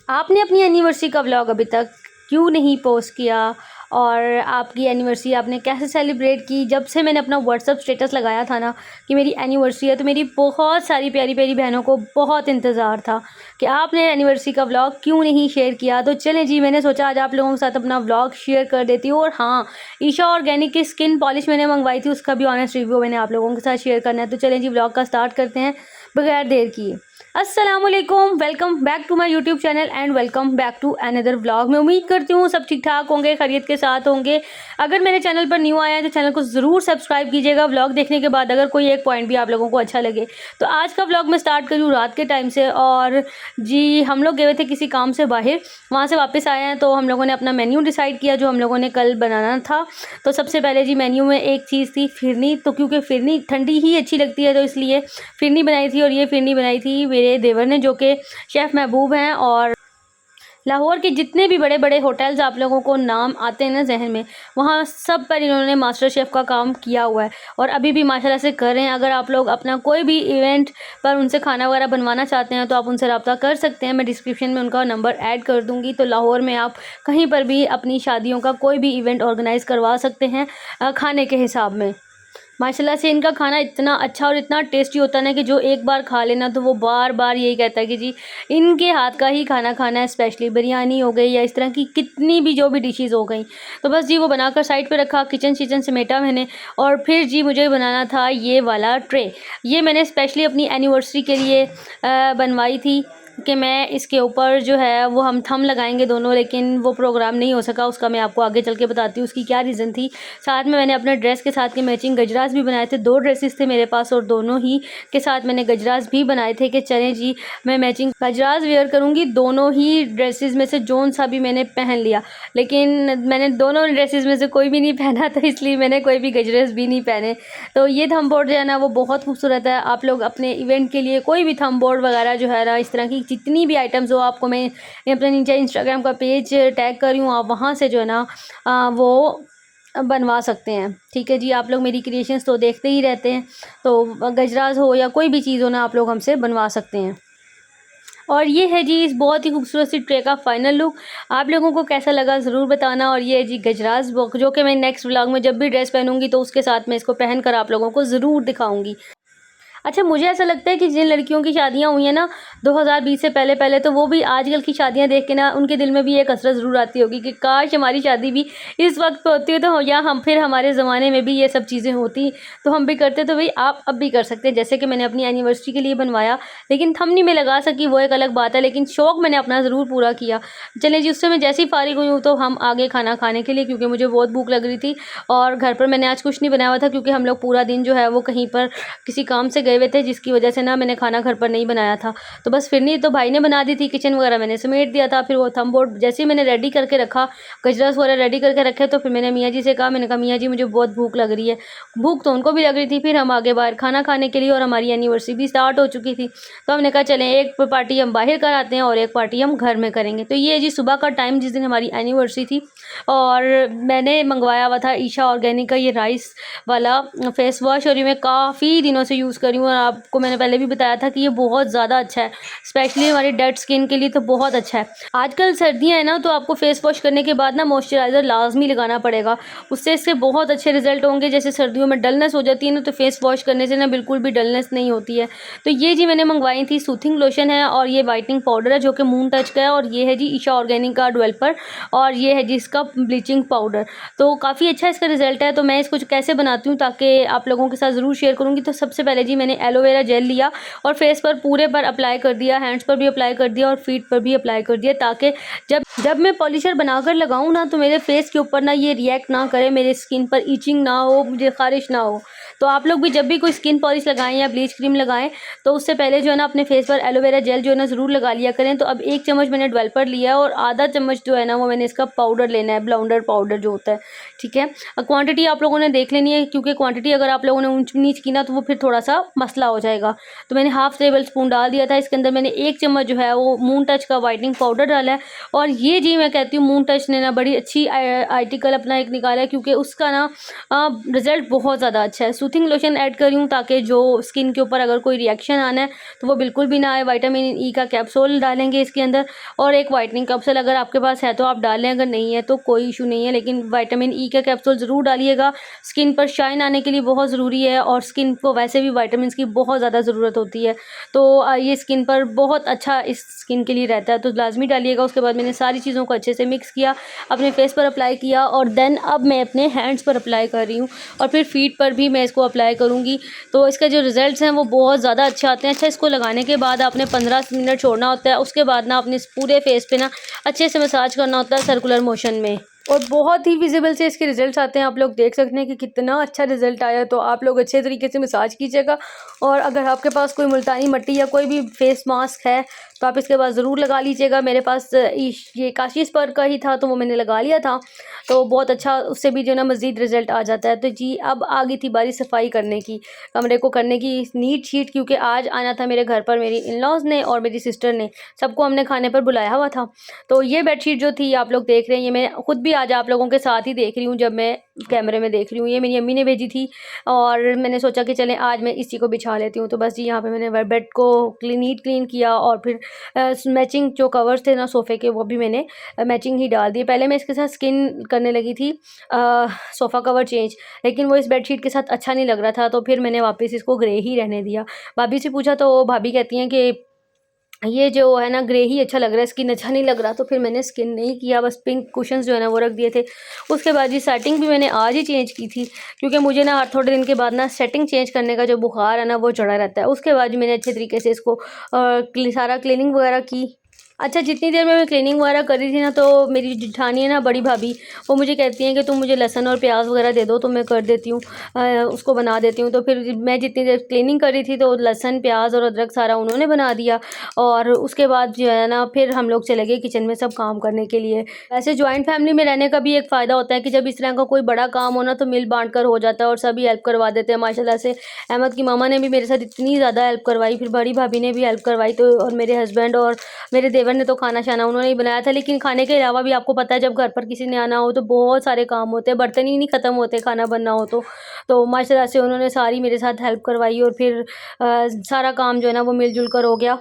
आपने अपनी एनिवर्सरी का व्लॉग अभी तक क्यों नहीं पोस्ट किया और आपकी एनिवर्सरी आपने कैसे सेलिब्रेट की? जब से मैंने अपना व्हाट्सअप स्टेटस लगाया था ना कि मेरी एनिवर्सरी है, तो मेरी बहुत सारी प्यारी प्यारी बहनों को बहुत इंतज़ार था कि आपने एनिवर्सरी का व्लॉग क्यों नहीं शेयर किया। तो चलें जी, मैंने सोचा आज आप लोगों के साथ अपना व्लॉग शेयर कर देती हूँ। और हाँ, ईशा ऑर्गेनिक की स्किन पॉलिश मैंने मंगवाई थी, उसका भी ऑनेस्ट रिव्यू मैंने आप लोगों के साथ शेयर करना है। तो चलें जी, व्लॉग का स्टार्ट करते हैं बगैर देर किए। अस्सलामुअलैकुम, welcome back to my YouTube channel and welcome back to another vlog. मैं उम्मीद करती हूँ सब ठीक ठाक होंगे, खैरियत के साथ होंगे। अगर मेरे चैनल पर न्यू आया है तो चैनल को ज़रूर सब्सक्राइब कीजिएगा। व्लॉग देखने के बाद अगर कोई एक पॉइंट भी आप लोगों को अच्छा लगे तो आज का व्लॉग मैं स्टार्ट करूँ रात के टाइम से। और जी, हम लोग गए थे किसी काम से बाहर, वहाँ से वापस आए हैं तो हम लोगों ने अपना मेन्यू डिसाइड किया जो हम लोगों ने कल बनाना था। तो सबसे पहले जी मेन्यू में एक चीज़ थी फिरनी, तो क्योंकि फिरनी ठंडी ही अच्छी लगती है तो इसलिए फिरनी बनाई थी। और ये फिरनी बनाई थी मेरे देवर ने, जो कि शेफ़ महबूब हैं। और लाहौर के जितने भी बड़े बड़े होटल्स आप लोगों को नाम आते हैं ना जहन में, वहाँ सब पर इन्होंने मास्टर शेफ़ का काम किया हुआ है और अभी भी माशाल्लाह से कर रहे हैं। अगर आप लोग अपना कोई भी इवेंट पर उनसे खाना वगैरह बनवाना चाहते हैं तो आप उनसे रब्ता कर सकते हैं। मैं डिस्क्रिप्शन में उनका नंबर ऐड कर दूँगी। तो लाहौर में आप कहीं पर भी अपनी शादियों का कोई भी इवेंट ऑर्गेनाइज़ करवा सकते हैं खाने के हिसाब में। माशाल्लाह से इनका खाना इतना अच्छा और इतना टेस्टी होता है ना कि जो एक बार खा लेना तो वो बार बार यही कहता है कि जी इनके हाथ का ही खाना खाना है। स्पेशली बिरयानी हो गई या इस तरह की कितनी भी जो भी डिशेज़ हो गई, तो बस जी वो बनाकर साइड पे रखा, किचन शिचन समेटा मैंने। और फिर जी मुझे बनाना था ये वाला ट्रे। ये मैंने स्पेशली अपनी एनिवर्सरी के लिए बनवाई थी कि मैं इसके ऊपर जो है वो हम थम लगाएंगे दोनों, लेकिन वो प्रोग्राम नहीं हो सका। उसका मैं आपको आगे चल के बताती हूँ उसकी क्या रीज़न थी। साथ में मैंने अपने ड्रेस के साथ के मैचिंग गजरास भी बनाए थे। 2 ड्रेसेस थे मेरे पास और दोनों ही के साथ मैंने गजरास भी बनाए थे कि चलें जी मैं मैचिंग गजरास वेयर करूँगी। दोनों ही ड्रेसेस में से जोन सा भी मैंने पहन लिया, लेकिन मैंने दोनों ड्रेसेस में से कोई भी नहीं पहना, तो इसलिए मैंने कोई भी गजरेस भी नहीं पहने। तो ये थंब बोर्ड जो है ना वो बहुत खूबसूरत है। आप लोग अपने इवेंट के लिए कोई भी थंब बोर्ड वगैरह जो है ना, इस तरह की जितनी भी आइटम्स हो, आपको मैं अपने नीचे इंस्टाग्राम का पेज टैग कर रही हूँ, आप वहाँ से जो है ना वो बनवा सकते हैं। ठीक है जी, आप लोग मेरी क्रिएशंस तो देखते ही रहते हैं, तो गजराज हो या कोई भी चीज़ हो ना, आप लोग हमसे बनवा सकते हैं। और ये है जी इस बहुत ही खूबसूरत सी ट्रे का फाइनल लुक। आप लोगों को कैसा लगा ज़रूर बताना। और ये है जी गजराज जो कि मैं नेक्स्ट व्लॉग में जब भी ड्रेस पहनूंगी तो उसके साथ मैं इसको पहन कर आप लोगों को ज़रूर दिखाऊंगी। अच्छा, मुझे ऐसा लगता है कि जिन लड़कियों की शादियां हुई हैं ना 2020 से पहले पहले, तो वो भी आजकल की शादियां देख के ना उनके दिल में भी एक हसरत ज़रूर आती होगी कि काश हमारी शादी भी इस वक्त पे होती है, तो या हम फिर हमारे ज़माने में भी ये सब चीज़ें होती तो हम भी करते। तो भाई आप अब भी कर सकते हैं, जैसे कि मैंने अपनी एनिवर्सरी के लिए बनवाया, लेकिन थंब नहीं में लगा सकी वो एक अलग बात है, लेकिन शौक़ मैंने अपना ज़रूर पूरा किया। चलें जी, उससे मैं जैसे ही फारिग हुई हूँ तो हम आगे खाना खाने के लिए, क्योंकि मुझे बहुत भूख लग रही थी। और घर पर मैंने आज कुछ नहीं बनाया हुआ था क्योंकि हम लोग पूरा दिन जो है वो कहीं पर किसी काम से गए हुए थे, जिसकी वजह से ना मैंने खाना घर पर नहीं बनाया था। तो बस फिरनी तो भाई ने बना दी थी, किचन वगैरह मैंने समेट दिया था। फिर वो थंब बोर्ड जैसे ही मैंने रेडी करके रखा, गजरस वगैरह रेडी करके रखे, तो फिर मैंने मियाँ जी से कहा, मैंने कहा मियाँ जी मुझे बहुत भूख लग रही है। भूख तो उनको भी लग रही थी। फिर हम आगे बाहर खाना खाने के लिए, और हमारी एनिवर्सरी भी स्टार्ट हो चुकी थी, तो हमने कहा चलें एक पार्टी हम बाहर कर आते हैं और एक पार्टी हम घर में करेंगे। तो ये जी सुबह का टाइम जिस दिन हमारी एनिवर्सरी थी, और मैंने मंगवाया हुआ था ईशा ऑर्गेनिक का ये राइस वाला फेस वॉश, और ये मैं काफ़ी दिनों से यूज़ कर रही हूँ। और आपको मैंने पहले भी बताया था कि ये बहुत ज़्यादा अच्छा है, स्पेशली हमारी डेड स्किन के लिए तो बहुत अच्छा है। आजकल सर्दियाँ हैं ना, तो आपको फेस वॉश करने के बाद ना मॉइस्चराइज़र लाजमी लगाना पड़ेगा, उससे इससे बहुत अच्छे रिजल्ट होंगे। जैसे सर्दियों में डलनेस हो जाती है ना, तो फेस वॉश करने से ना बिल्कुल भी डलनेस नहीं होती है। तो ये जी मैंने मंगवाई थी, सूथिंग लोशन है और ये वाइटनिंग पाउडर है जो कि मून टच का है, और ये है जी ईशा ऑर्गेनिक का डेवलपर, और ये है जी इसका ब्लीचिंग पाउडर। तो काफ़ी अच्छा इसका रिजल्ट है। तो मैं इसको कैसे बनाती हूँ ताकि आप लोगों के साथ ज़रूर शेयर करूँगी। तो सबसे पहले जी मैंने एलोवेरा जेल लिया और फेस पर पूरे पर अप्लाई कर दिया, हैंड्स पर भी अप्लाई कर दिया और फीट पर भी अप्लाई कर दिया, ताकि जब मैं पॉलिशर बनाकर लगाऊं ना तो मेरे फेस के ऊपर ना ये रिएक्ट ना करे, मेरे स्किन पर इचिंग ना हो, मुझे खारिश ना हो। तो आप लोग भी जब भी कोई स्किन पॉलिश लगाएं या ब्लीच क्रीम लगाएं तो उससे पहले जो है ना अपने फेस पर एलोवेरा जेल जो है ना ज़रूर लगा लिया करें। तो अब 1 चम्मच मैंने डेवलपर लिया है और आधा चम्मच जो है ना वो मैंने इसका पाउडर लेना है, ब्लाउंडर पाउडर जो होता है। ठीक है, क्वांटिटी आप लोगों ने देख लेनी है, क्योंकि क्वांटिटी अगर आप लोगों ने ऊंच नीच की ना तो वो फिर थोड़ा सा मसला हो जाएगा। तो मैंने हाफ़ टेबल स्पून डाल दिया था। इसके अंदर मैंने 1 चम्मच जो है वो मून टच का वाइटनिंग पाउडर डाला है। और ये जी मैं कहती हूँ मून टच ने ना बड़ी अच्छी आर्टिकल अपना एक निकाला है, क्योंकि उसका ना रिज़ल्ट बहुत ज़्यादा अच्छा है। सूथिंग लोशन ऐड कर रही हूँ ताकि जो स्किन के ऊपर अगर कोई रिएक्शन आना है तो वो बिल्कुल भी ना आए। विटामिन ई का कैप्सूल डालेंगे इसके अंदर, और एक वाइटनिंग कैप्सूल अगर आपके पास है तो आप डाल लें, अगर नहीं है तो कोई इशू नहीं है, लेकिन विटामिन ई का कैप्सूल ज़रूर डालिएगा। स्किन पर शाइन आने के लिए बहुत ज़रूरी है, और स्किन को वैसे भी विटामिन्स की बहुत ज़्यादा ज़रूरत होती है। तो ये स्किन पर बहुत अच्छा इस स्किन के लिए रहता है, तो लाज़मी डालिएगा। उसके बाद मैंने सारी चीज़ों को अच्छे से मिक्स किया, अपने फेस पर अप्लाई किया, और देन अब मैं अपने हैंड्स पर अप्लाई कर रही हूँ, और फिर फीट पर भी मैं इसको अप्लाई करूँगी। तो इसका जो रिज़ल्ट्स हैं वो बहुत ज़्यादा अच्छे आते हैं। अच्छा, इसको लगाने के बाद आपने 15 मिनट छोड़ना होता है। उसके बाद ना अपने इस पूरे फेस पे ना अच्छे से मसाज करना होता है सर्कुलर मोशन में, और बहुत ही विजिबल से इसके रिज़ल्ट्स आते हैं। आप लोग देख सकते हैं कि कितना अच्छा रिज़ल्ट आया है। तो आप लोग अच्छे तरीके से मसाज कीजिएगा, और अगर आपके पास कोई मुल्तानी मिट्टी या कोई भी फेस मास्क है तो आप इसके बाद ज़रूर लगा लीजिएगा। मेरे पास ये काशी स्पर का ही था, तो वो मैंने लगा लिया था, तो बहुत अच्छा उससे भी जो है ना मज़ीद रिज़ल्ट आ जाता है। तो जी अब आ गई थी बारी सफाई करने की, कमरे को करने की नीट शीट, क्योंकि आज आना था मेरे घर पर मेरी इन-लॉज़ ने और मेरी सिस्टर ने, सबको हमने खाने पर बुलाया हुआ था। तो ये बेडशीट जो थी आप लोग देख रहे हैं, ये मैं खुद भी आज आप लोगों के साथ ही देख रही हूँ, जब मैं कैमरे में देख रही हूँ। ये मेरी अम्मी ने भेजी थी, और मैंने सोचा कि चलें आज मैं इसी को बिछा लेती हूँ। तो बस जी यहाँ पे मैंने बेड को नीट क्लीन किया, और फिर मैचिंग जो कवर्स थे ना सोफ़े के, वो भी मैंने मैचिंग ही डाल दिए। पहले मैं इसके साथ स्किन करने लगी थी सोफ़ा कवर चेंज, लेकिन वो इस बेडशीट के साथ अच्छा नहीं लग रहा था, तो फिर मैंने वापस इसको ग्रे ही रहने दिया। भाभी से पूछा तो भाभी कहती हैं कि ये जो है ना ग्रे ही अच्छा लग रहा है, स्किन अच्छा नहीं लग रहा। तो फिर मैंने स्किन नहीं किया, बस पिंक कुशन्स जो है ना वो रख दिए थे। उसके बाद ये सेटिंग भी मैंने आज ही चेंज की थी, क्योंकि मुझे ना हर थोड़े दिन के बाद ना सेटिंग चेंज करने का जो बुखार है ना वो चढ़ा रहता है। उसके बाद मैंने अच्छे तरीके से इसको सारा क्लीनिंग वगैरह की। अच्छा, जितनी देर में मैं क्लीनिंग वगैरह कर रही थी ना, तो मेरी जेठानी है ना बड़ी भाभी, वो मुझे कहती हैं कि तुम मुझे लहसुन और प्याज वगैरह दे दो, तो मैं कर देती हूँ, उसको बना देती हूँ। तो फिर मैं जितनी देर क्लीनिंग कर रही थी तो लहसुन प्याज और अदरक सारा उन्होंने बना दिया, और उसके बाद जो है ना फिर हम लोग चले गए किचन में सब काम करने के लिए। वैसे जॉइंट फैमिली में रहने का भी एक फ़ायदा होता है कि जब इस तरह का कोई बड़ा काम हो ना तो मिल बांट कर हो जाता है, और सभी हेल्प करवा देते हैं माशाल्लाह से। अहमद की मामा ने भी मेरे साथ इतनी ज़्यादा हेल्प करवाई, फिर बड़ी भाभी ने भी हेल्प करवाई, तो और मेरे हस्बैंड और मेरे देवर ने तो खाना शाना उन्होंने ही बनाया था। लेकिन खाने के अलावा भी आपको पता है जब घर पर किसी ने आना हो तो बहुत सारे काम होते हैं, बर्तन ही नहीं ख़त्म होते खाना बनना हो तो माशाल्लाह से उन्होंने सारी मेरे साथ हेल्प करवाई, और फिर सारा काम जो है ना वो मिलजुल कर हो गया।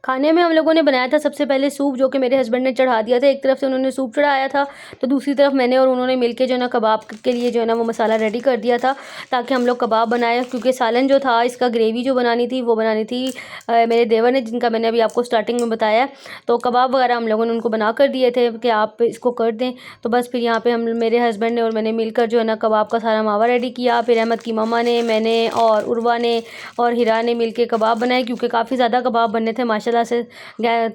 खाने में हम लोगों ने बनाया था सबसे पहले सूप, जो कि मेरे हस्बैंड ने चढ़ा दिया था। एक तरफ से उन्होंने सूप चढ़ाया था, तो दूसरी तरफ मैंने और उन्होंने मिलके जो है ना कबाब के लिए जो है ना वो मसाला रेडी कर दिया था, ताकि हम लोग कबाब बनाए। क्योंकि सालन जो था इसका ग्रेवी जो बनानी थी वो बनानी थी मेरे देवर ने, जिनका मैंने अभी आपको स्टार्टिंग में बताया। तो कबाब वगैरह हम लोगों ने उनको बना कर दिए थे कि आप इसको कर दें। तो बस फिर यहाँ पर हम मेरे हस्बैंड ने और मैंने मिलकर जो है ना कबाब का सारा मावा रेडी किया। फिर अहमद की मम्मा ने, मैंने और उर्वा ने और हिरा ने मिल के कबाब बनाए, क्योंकि काफ़ी ज़्यादा कबाब बनने थे माशाल्लाह से।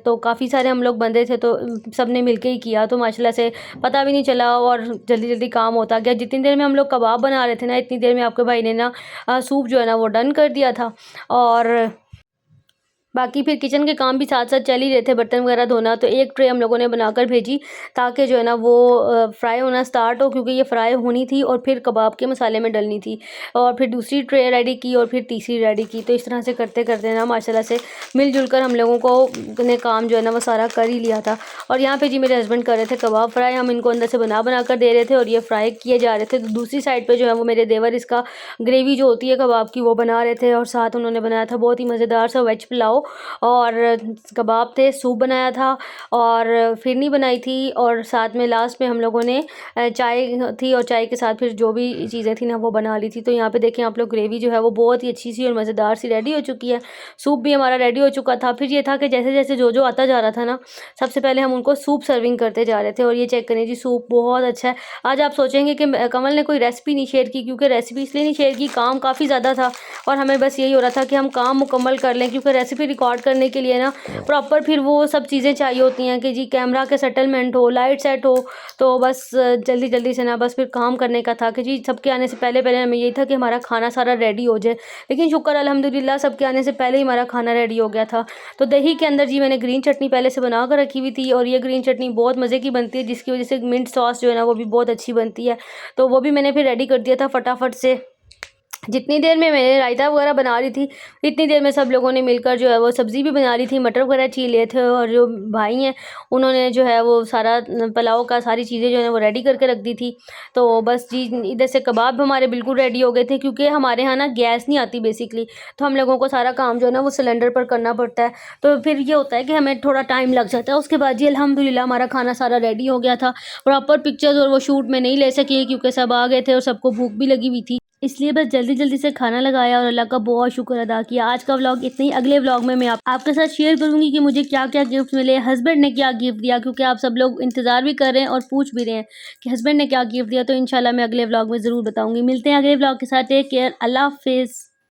तो काफ़ी सारे हम लोग बंदे थे, तो सब ने मिलके ही किया, तो माशाल्लाह से पता भी नहीं चला और जल्दी जल्दी काम होता गया। जितनी देर में हम लोग कबाब बना रहे थे ना, इतनी देर में आपके भाई ने ना सूप जो है ना वो डन कर दिया था। और बाकी फिर किचन के काम भी साथ साथ चल ही रहे थे, बर्तन वगैरह धोना। तो एक ट्रे हम लोगों ने बनाकर भेजी, ताकि जो है ना वो फ्राई होना स्टार्ट हो, क्योंकि ये फ्राई होनी थी और फिर कबाब के मसाले में डलनी थी। और फिर दूसरी ट्रे रेडी की और फिर तीसरी रेडी की। तो इस तरह से करते करते ना माशाल्लाह से मिलजुल कर हम लोगों को ने काम जो है ना वो सारा कर ही लिया था। और यहाँ पर जी मेरे हस्बैंड कर रहे थे कबाब फ्राई, हम इनको अंदर से बना कर दे रहे थे और ये फ्राई किए जा रहे थे। तो दूसरी साइड पर जो है वो मेरे देवर इसका ग्रेवी जो होती है कबाब की वो बना रहे थे, और साथ उन्होंने बनाया था बहुत ही मज़ेदार सा वेज पुलाव, और कबाब थे, सूप बनाया था, और फिरनी बनाई थी, और साथ में लास्ट में हम लोगों ने चाय थी, और चाय के साथ फिर जो भी चीज़ें थी ना वो बना ली थी। तो यहाँ पे देखें आप लोग, ग्रेवी जो है वो बहुत ही अच्छी सी और मज़ेदार सी रेडी हो चुकी है। सूप भी हमारा रेडी हो चुका था। फिर ये था कि जैसे जैसे जो आता जा रहा था ना, सबसे पहले हम उनको सूप सर्विंग करते जा रहे थे। और ये चेक करें जी, सूप बहुत अच्छा है। आज आप सोचेंगे कि कमल ने कोई रेसिपी नहीं शेयर की, क्योंकि रेसिपी इसलिए नहीं शेयर की, काम काफ़ी ज़्यादा था और हमें बस यही हो रहा था कि हम काम मुकम्मल कर लें, क्योंकि रेसिपी रिकॉर्ड करने के लिए ना प्रॉपर फिर वो सब चीज़ें चाहिए होती हैं कि जी कैमरा के सेटलमेंट हो, लाइट सेट हो। तो बस जल्दी जल्दी से ना बस फिर काम करने का था कि जी सबके आने से पहले पहले हमें यही था कि हमारा खाना सारा रेडी हो जाए। लेकिन शुक्र अल्हम्दुलिल्लाह सबके आने से पहले ही हमारा खाना रेडी हो गया था। तो दही के अंदर जी मैंने ग्रीन चटनी पहले से बना कर रखी हुई थी, और ये ग्रीन चटनी बहुत मज़े की बनती है, जिसकी वजह से मिंट सॉस जो है ना वो भी बहुत अच्छी बनती है। तो वो भी मैंने फिर रेडी कर दिया था फटाफट से। जितनी देर में मैं रायता वगैरह बना रही थी, इतनी देर में सब लोगों ने मिलकर जो है वो सब्ज़ी भी बना ली थी, मटर वगैरह छील लिए थे और जो भाई हैं उन्होंने जो है वो सारा पुलाव का सारी चीज़ें जो है वो रेडी करके रख दी थी। तो बस जी इधर से कबाब हमारे बिल्कुल रेडी हो गए थे, क्योंकि हमारे यहाँ ना गैस नहीं आती बेसिकली, तो हम लोगों को सारा काम जो है ना वो सिलेंडर पर करना पड़ता है। तो फिर ये होता है कि हमें थोड़ा टाइम लग जाता है। उसके बाद जी अल्हम्दुलिल्लाह हमारा खाना सारा रेडी हो गया था। प्रॉपर पिक्चर्स और वो शूट में नहीं ले सकी, क्योंकि सब आ गए थे और सबको भूख भी लगी हुई थी। इसलिए बस जल्दी-जल्दी से खाना लगाया और अल्लाह का बहुत शुक्र अदा किया। आज का व्लॉग इतना ही। अगले व्लॉग में मैं आपके साथ शेयर करूँगी कि मुझे क्या-क्या गिफ्ट मिले, हस्बैंड ने क्या गिफ्ट दिया, क्योंकि आप सब लोग इंतज़ार भी कर रहे हैं और पूछ भी रहे हैं कि हस्बैंड ने क्या गिफ्ट दिया। तो इंशाल्लाह मैं अगले व्लॉग में ज़रूर बताऊँगी। मिलते हैं अगले व्लॉग के साथ। Take care. अल्लाह हाफ़िज़।